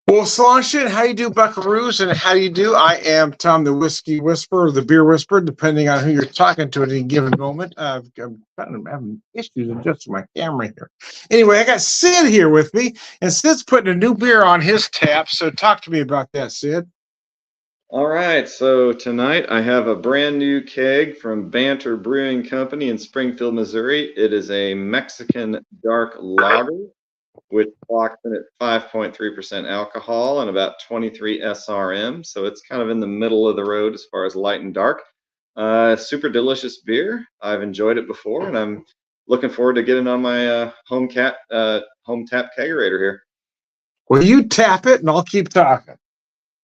Well, Sláinte, how you do, buckaroos, and how you do? I am Tom, the Whiskey Whisperer, or the Beer Whisperer, depending on who you're talking to at any given moment. I'm kind of having issues adjusting my camera here. Anyway, I got Sid here with me, and Sid's putting a new beer on his tap, so talk to me about that, Sid. All right, so tonight I have a brand new keg from Banter Brewing Company in Springfield, Missouri. It is a Mexican dark lager, which clocks in at 5.3% alcohol and about 23 SRM. So it's kind of in the middle of the road as far as light and dark. Super delicious beer. I've enjoyed it before, and I'm looking forward to getting on my home tap kegerator here. Well, you tap it, and I'll keep talking.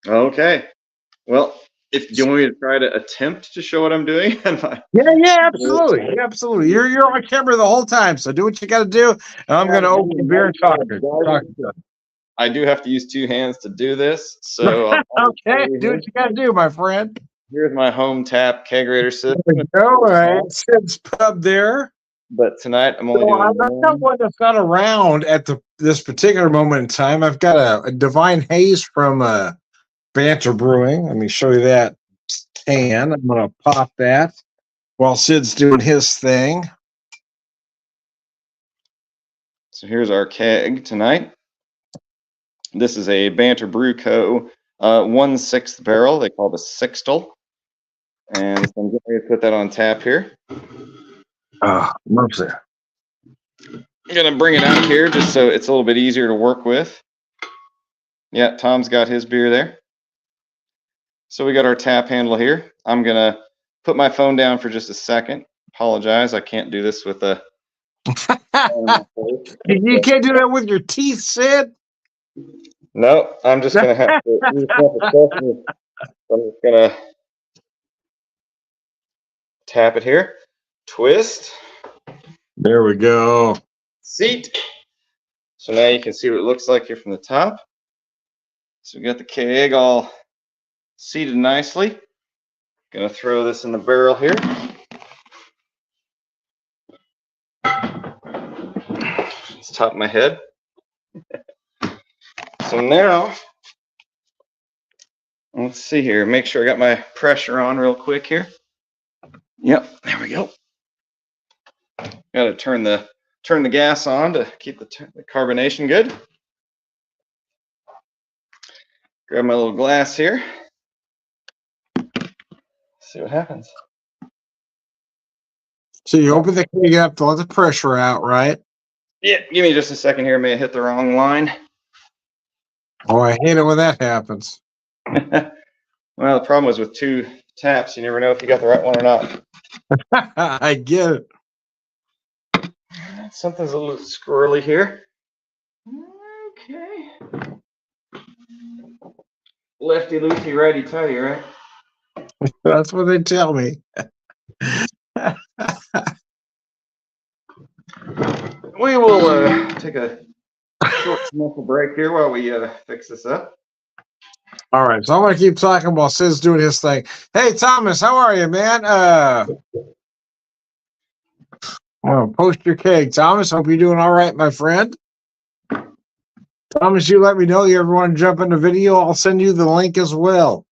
Okay. Well, if you want me to try to attempt to show what I'm doing, yeah, absolutely. You're on camera the whole time, so do what you got to do. And I'm going to open the beer and talk. I do have to use two hands to do this, so okay, do what you got to do, my friend. Here's my home tap kegerator system. All right, Sid's Pub there. But tonight I'm only doing. I've got one that's not around at this particular moment in time. I've got a Divine Haze from Banter Brewing. Let me show you that can. I'm going to pop that while Sid's doing his thing. So here's our keg tonight. This is a Banter Brew Co. 1/6 barrel. They call it a Sixtel. And so I'm going to put that on tap here. Mercy. I'm going to bring it out here just so it's a little bit easier to work with. Yeah, Tom's got his beer there. So we got our tap handle here. I'm going to put my phone down for just a second. Apologize, I can't do this with a... You can't do that with your teeth, Sid? No, I'm just going to have to... I'm just going to tap it here. Twist. There we go. Seat. So now you can see what it looks like here from the top. So we got the keg all seated nicely. Gonna throw this in the barrel here. It's top of my head. So now, let's see here. Make sure I got my pressure on real quick here. Yep, there we go. Got to turn the gas on to keep the carbonation good. Grab my little glass here. See what happens. So you open the keg up to let the pressure out, right? Yeah, give me just a second here. May have hit the wrong line. Oh, I hate it when that happens. Well, the problem was with two taps, you never know if you got the right one or not. I get it. Something's a little squirrely here. Okay. Lefty loosey, righty tighty, right? That's what they tell me. We will take a short commercial break here while we fix this up. All right, so I'm gonna keep talking while Sid's doing his thing. Hey, Thomas, how are you, man? Post your keg, Thomas. Hope you're doing all right, my friend. Thomas, you let me know you ever want to jump in the video. I'll send you the link as well.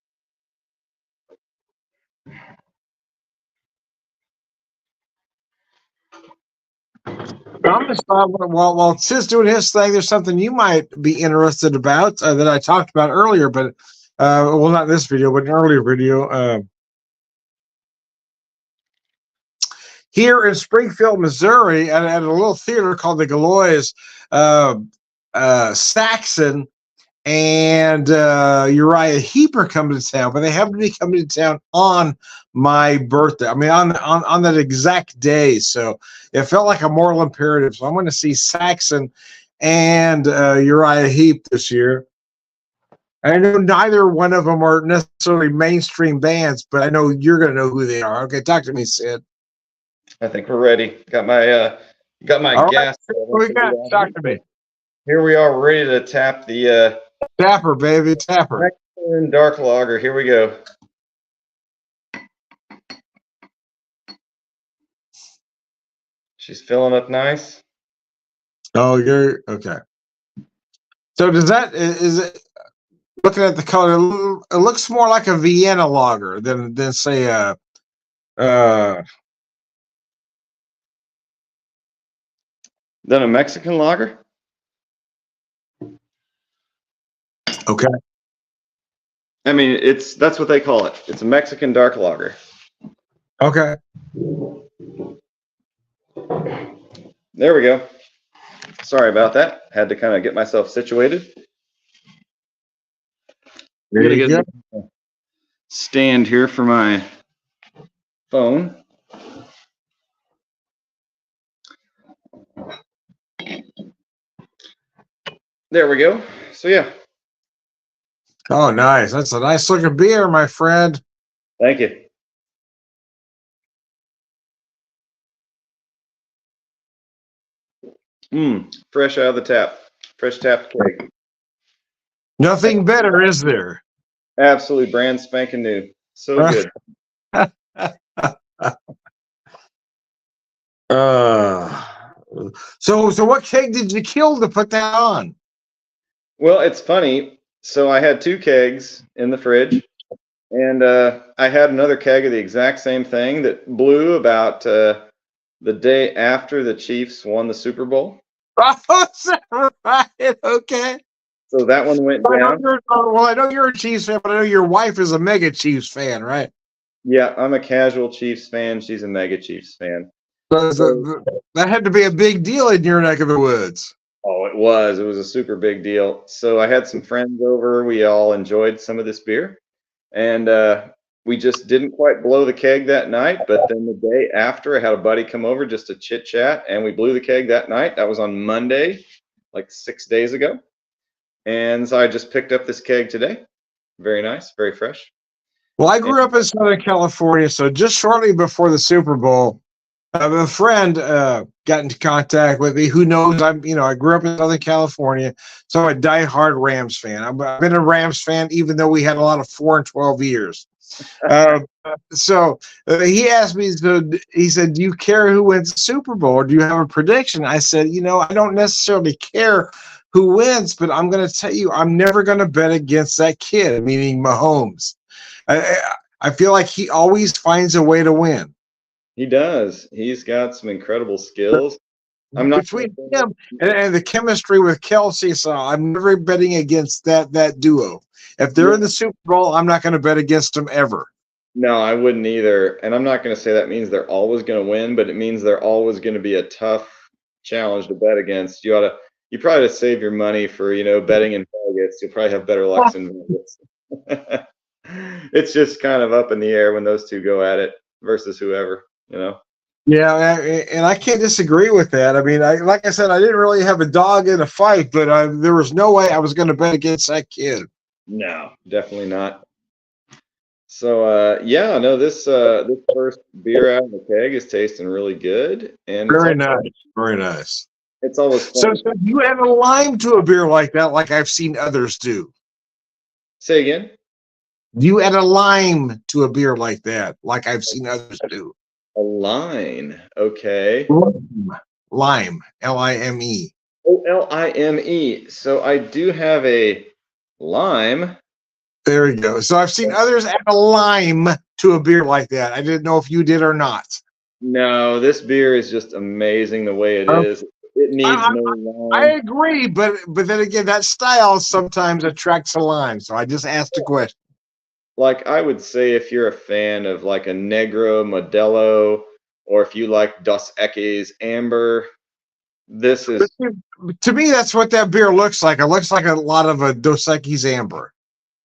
Thomas, while Sid's doing his thing, there's something you might be interested about that I talked about earlier, but well, not in this video, but an earlier video. Here in Springfield, Missouri, at a little theater called the Galois, Saxon and Uriah Heep are coming to town, but they happen to be coming to town on my birthday. I mean, on that exact day. So it felt like a moral imperative. So I'm going to see Saxon and Uriah Heep this year. I know neither one of them are necessarily mainstream bands, but I know you're going to know who they are. Okay, talk to me, Sid. I think we're ready. Got my All gas. Right. What we got? Talk to me. Here we are, ready to tap the Tapper, baby, tapper. Dark lager. Here we go. She's filling up nice. Oh, you're okay. So does that is it? looking at the color, it looks more like a Vienna lager than say uh Then a Mexican lager? okay. I mean, that's what they call it. It's a Mexican dark lager. Okay. There we go. Sorry about that. Had to kind of get myself situated. There you go. Stand here for my phone. There we go. So yeah. Oh, nice. That's a nice looking beer, my friend. Thank you. Fresh out of the tap. Fresh tapped keg. Nothing better, is there? Absolutely brand spanking new. So good. So what keg did you kill to put that on? Well, it's funny. So I had 2 kegs in the fridge, and I had another keg of the exact same thing that blew about the day after the Chiefs won the Super Bowl. Oh, is that right? Okay. So that one went down. Well, I know you're a Chiefs fan, but I know your wife is a mega Chiefs fan, right? Yeah, I'm a casual Chiefs fan. She's a mega Chiefs fan. So that had to be a big deal in your neck of the woods. Oh, it was. It was a super big deal. So I had some friends over. We all enjoyed some of this beer, and we just didn't quite blow the keg that night. But then the day after, I had a buddy come over just to chit chat, and we blew the keg that night. That was on Monday, like 6 days ago. And so I just picked up this keg today. Very nice, very fresh. Well, I grew up in Southern California, so just shortly before the Super Bowl, a friend got into contact with me. Who knows? I grew up in Southern California, so I'm a diehard Rams fan. I've been a Rams fan, even though we had a lot of 4 and 12 years. So he asked me, he said, "Do you care who wins the Super Bowl, or do you have a prediction?" I said, I don't necessarily care who wins, but I'm going to tell you, I'm never going to bet against that kid, meaning Mahomes. I feel like he always finds a way to win. He does. He's got some incredible skills. I'm not Between him and the chemistry with Kelsey, so I'm never betting against that duo. If they're in the Super Bowl, I'm not going to bet against them ever. No, I wouldn't either. And I'm not going to say that means they're always going to win, but it means they're always going to be a tough challenge to bet against. You probably ought to save your money for, betting in Vegas. You'll probably have better luck in Vegas. It's just kind of up in the air when those two go at it versus whoever, Yeah, and I can't disagree with that. I mean, like I said, I didn't really have a dog in a fight, but there was no way I was going to bet against that kid. No, definitely not. So no, this first beer out of the keg is tasting really good, and very nice, very nice. It's always fun. So you add a lime to a beer like that, like I've seen others do. Say again. You add a lime to a beer like that, like I've seen others do. A lime, okay. Lime, Lime. Oh, Lime. So I do have a lime. There you go. So I've seen others add a lime to a beer like that. I didn't know if you did or not. No, this beer is just amazing the way it is. It needs no lime. I agree, but then again, that style sometimes attracts a lime. So I just asked a question. Like I would say, if you're a fan of like a Negro Modelo, or if you like Dos Equis Amber, this is. To me, that's what that beer looks like. It looks like a lot of a Dos Equis Amber.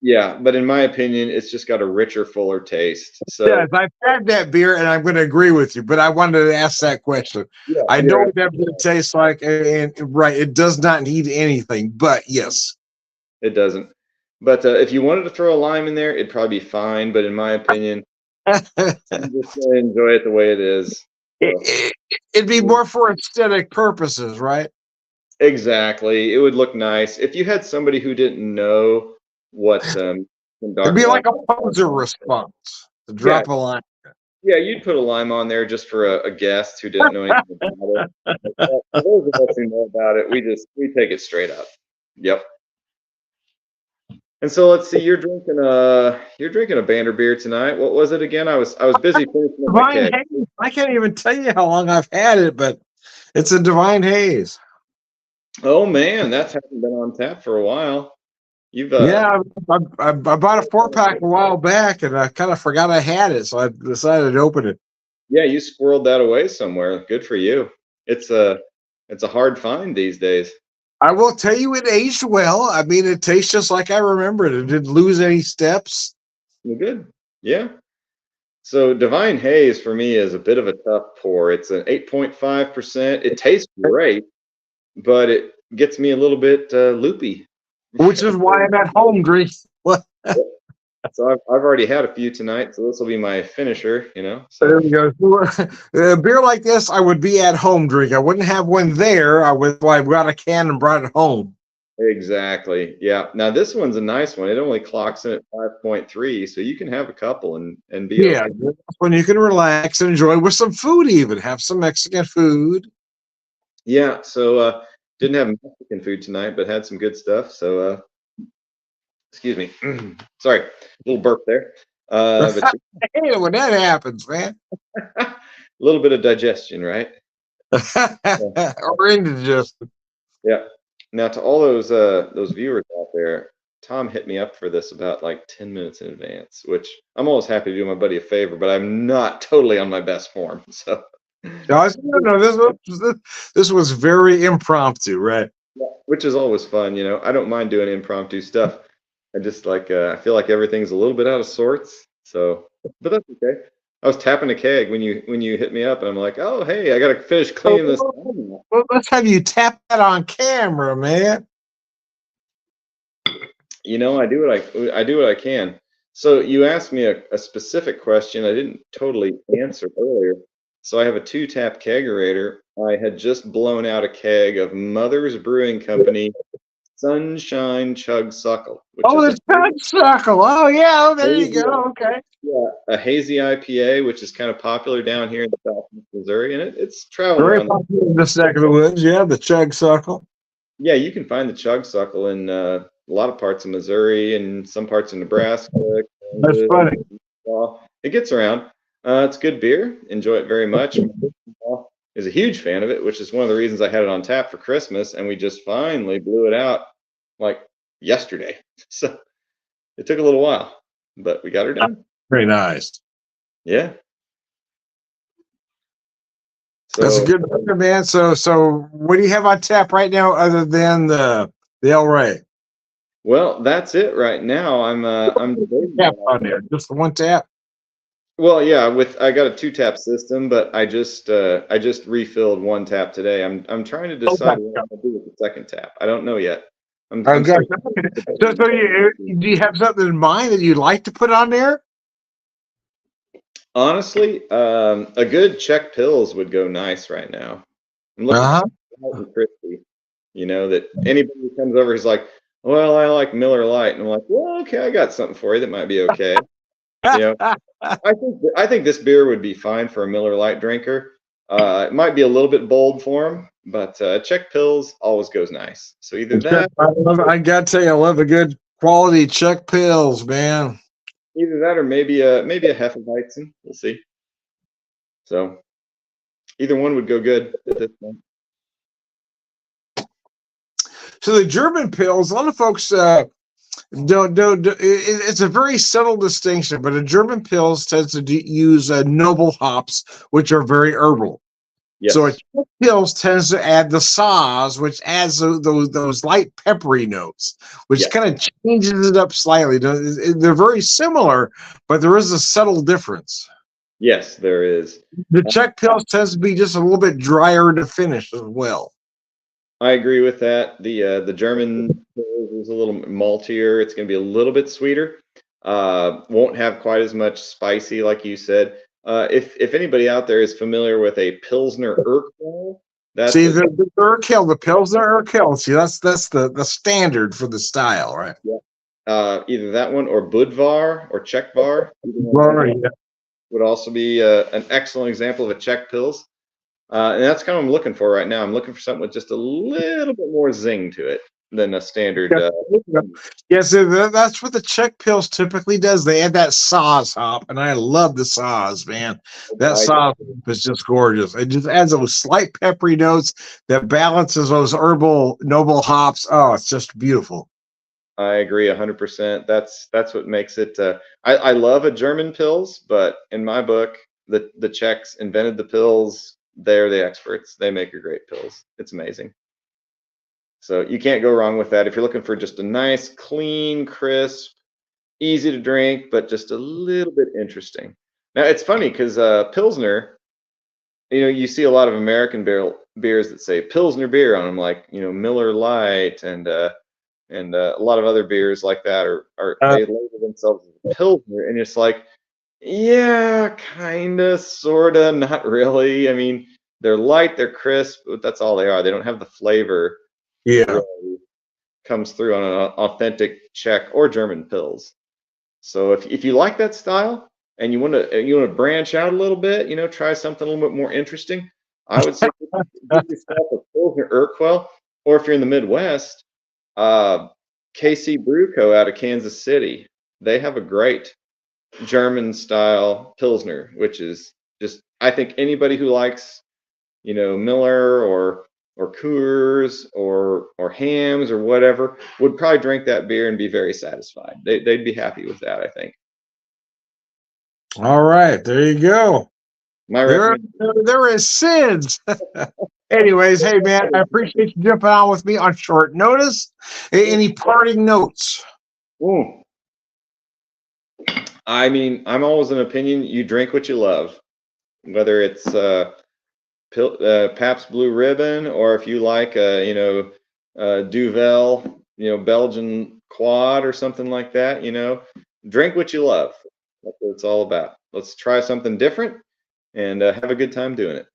Yeah, but in my opinion, it's just got a richer, fuller taste. So yes, I've had that beer, and I'm going to agree with you. But I wanted to ask that question. Yeah, I know what that beer tastes like, and right, it does not need anything. But yes, it doesn't. But if you wanted to throw a lime in there, it'd probably be fine. But in my opinion, I'm just going to enjoy it the way it is. So. It'd be more for aesthetic purposes, right? Exactly. It would look nice if you had somebody who didn't know what. It'd be like a poser response to drop a lime. Yeah, you'd put a lime on there just for a guest who didn't know anything about it. For those of us who know about it, we take it straight up. Yep. And so let's see, you're drinking a Banter beer tonight. What was it again? I was busy finishing up my Divine keg. Haze. I can't even tell you how long I've had it, but it's a Divine Haze. Oh man, that hasn't been on tap for a while. You've Yeah, I bought a 4-pack a while back, and I kind of forgot I had it, so I decided to open it. yeah, you squirreled that away somewhere. Good for you. It's a hard find these days. I will tell you, it aged well. I mean, it tastes just like I remembered. It didn't lose any steps. Well, good. Yeah. So Divine Haze for me is a bit of a tough pour. It's an 8.5%. It tastes great, but it gets me a little bit loopy. Which is why I'm at home drinking. What? So I've already had a few tonight, so this will be my finisher, There So we go. A beer like this, I would be at home drinking. I wouldn't have one there. I got a can and brought it home. exactly. Yeah. Now this one's a nice one. It only clocks in at 5.3, so you can have a couple and be Yeah, okay. that's when you can relax and enjoy with some food, even have some Mexican food. Yeah, so didn't have Mexican food tonight, but had some good stuff. So excuse me. Sorry, a little burp there. But Hey, when that happens, man. a little bit of digestion, right? Or indigestion. Yeah. Now to all those viewers out there, Tom hit me up for this about like 10 minutes in advance, which I'm always happy to do my buddy a favor, but I'm not totally on my best form. So No, this was very impromptu, right? yeah, which is always fun, I don't mind doing impromptu stuff. I just like I feel like everything's a little bit out of sorts. So, but that's okay. I was tapping a keg when you hit me up, and I'm like, oh hey, I gotta finish cleaning this. Well, let's have you tap that on camera, man. I do what I can. So you asked me a specific question I didn't totally answer earlier. So I have a 2-tap kegerator. I had just blown out a keg of Mother's Brewing Company Sunshine Chug Suckle, which Oh, is the Chugsuckle. Oh, yeah. Oh, there you hazy, go. Okay. a hazy IPA, which is kind of popular down here in Southeast Missouri, and it's traveling Very around. popular in this neck of the woods. Yeah, the Chugsuckle. Yeah, you can find the Chug Suckle in a lot of parts of Missouri and some parts of Nebraska. That's Kansas, funny. Arkansas. It gets around. It's good beer. Enjoy it very much. Is a huge fan of it, which is one of the reasons I had it on tap for Christmas, and we just finally blew it out like yesterday. So it took a little while, but we got her done. Very nice. Yeah. That's a So good beer, man. So what do you have on tap right now other than the El Rey? well, that's it right now. I'm debating Tap on there. Just the one tap. Well, yeah, I got a 2-tap system, but I just refilled 1 tap today. I'm trying to decide what I'm gonna do with the 2nd tap. I don't know yet. I'm Okay. still So do you have something in mind that you'd like to put on there? honestly, a good Czech Pills would go nice right now. I'm looking for something crispy. That anybody who comes over is like, well, I like Miller Lite, and I'm like, well, okay, I got something for you that might be okay. I think this beer would be fine for a Miller Lite drinker. It might be a little bit bold for him, but Czech Pills always goes nice. So either that, I got to tell you, I love a good quality Czech Pills, man. or maybe a Hefeweizen. We'll see. So either one would go good at this point. So the German Pills, a lot of folks don't. It's a very subtle distinction, but a German Pills tends to use noble hops, which are very herbal. Yes. So a Czech Pills tends to add the Saaz, which adds those light peppery notes, which Yes. kind of changes it up slightly. They're very similar, but there is a subtle difference. Yes, there is. The Czech Pills tends to be just a little bit drier to finish as well. I agree with that. The German is a little maltier. It's going to be a little bit sweeter. Won't have quite as much spicy, like you said. If anybody out there is familiar with a Pilsner Urquell, that's the Urquell, the Pilsner Urquell. See, that's the standard for the style, right? Yeah. Either that one or Budvar or Czech Bar would also be an excellent example of a Czech Pils. And that's kind of what I'm looking for right now. I'm looking for something with just a little bit more zing to it. than a standard. Yes, that's what the Czech Pils typically does. They add that Saaz hop, and I love the Saaz, man. That Saaz is just gorgeous. It just adds those slight peppery notes that balances those herbal noble hops. Oh, it's just beautiful. I agree 100%. That's what makes it. I love a German Pils, but in my book, the Czechs invented the Pils. They're the experts. They make a great Pils. It's amazing. So you can't go wrong with that. If you're looking for just a nice, clean, crisp, easy to drink, but just a little bit interesting. Now it's funny because Pilsner, you see a lot of American beers that say Pilsner beer on them, like Miller Lite and a lot of other beers like that they label themselves as Pilsner, and it's like, yeah, kinda, sorta, not really. I mean, they're light, they're crisp, but that's all they are. They don't have the flavor. Yeah, really comes through on an authentic Czech or German Pils. So if you like that style and you want to branch out a little bit, try something a little bit more interesting, I would say give yourself a Pilsner Urquell, or if you're in the Midwest, KC Brew Co. out of Kansas City. They have a great German style Pilsner, which is just, I think anybody who likes, Miller or Coors or Hams or whatever would probably drink that beer and be very satisfied. They'd be happy with that, I think. All right, there you go. There is Sid's. Anyways, hey man, I appreciate you jumping on with me on short notice. Any parting notes? I mean, I'm always an opinion. You drink what you love, whether it's Pabst Blue Ribbon, or if you like Duvel, Belgian Quad or something like that. Drink what you love. That's what it's all about. Let's try something different and have a good time doing it.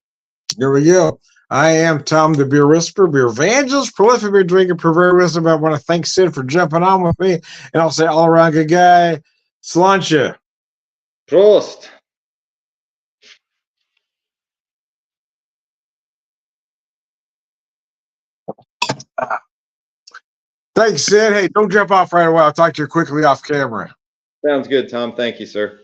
Here we go. I am Tom, the Beer Whisperer, Beer Evangelist, prolific beer drinker, pervert wisdom. I want to thank Sid for jumping on with me, and I'll say all around good guy. Sláinte. Prost. Thanks, Sid. Hey, don't jump off right away. I'll talk to you quickly off camera. Sounds good, Tom. Thank you, sir.